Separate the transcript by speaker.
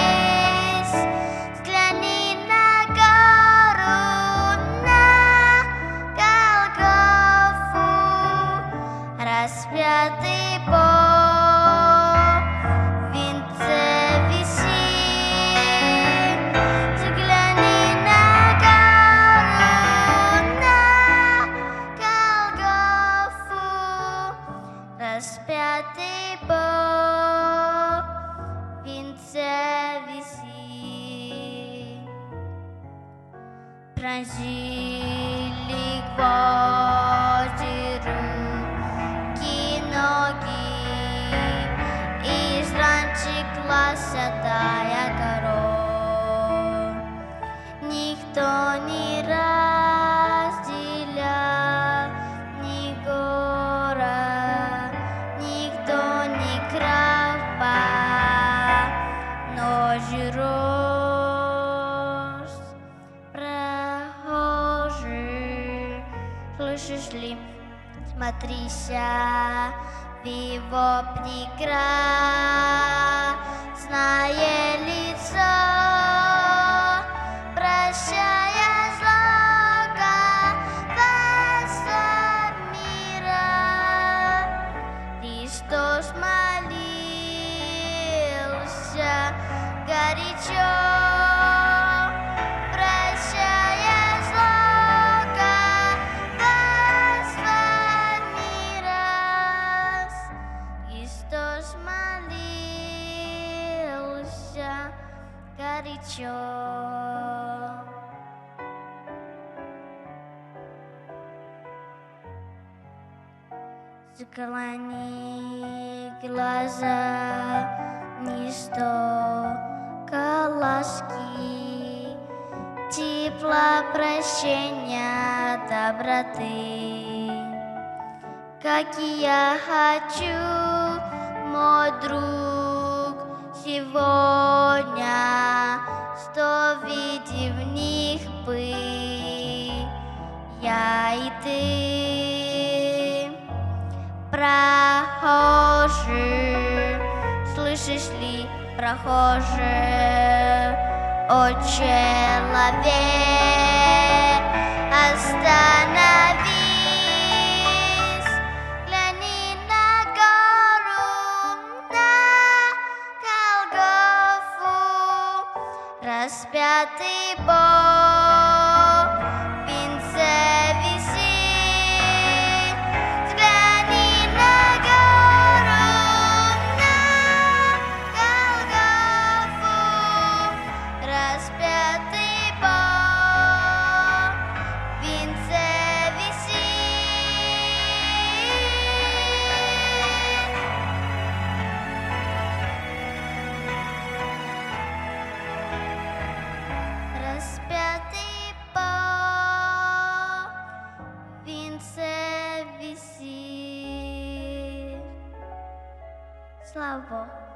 Speaker 1: Остановись, взгляни на гору, на Голгофу, распятый Бог в венце висит. Взгляни на гору, на Голгофу, распятый Бог в венце висит. Пронзили гвозди руки, ноги, из ран текла святая кровь. Никто не разделял ни город, никто не крал ночью роз. Прохожий, слышишь ли, смотрися в его прекрасное лицо, прощая злоговство мира. Христос молился горячо, прощая злоговство мира. Христос молился горячо. Склони глаза, не столько ласки, тепла, прощения, доброты, как и я хочу, мой друг, сегодня, что види в них быть, я и ты. Прохожий, слышишь ли, прохожий, о человек, остановись, гляни на гору, на Голгофу, распятый Бог в венце висит. Взгляни на гору, на Голгофу, распятый Бог в венце висит. Распятый Бог в венце висит. Слава Богу.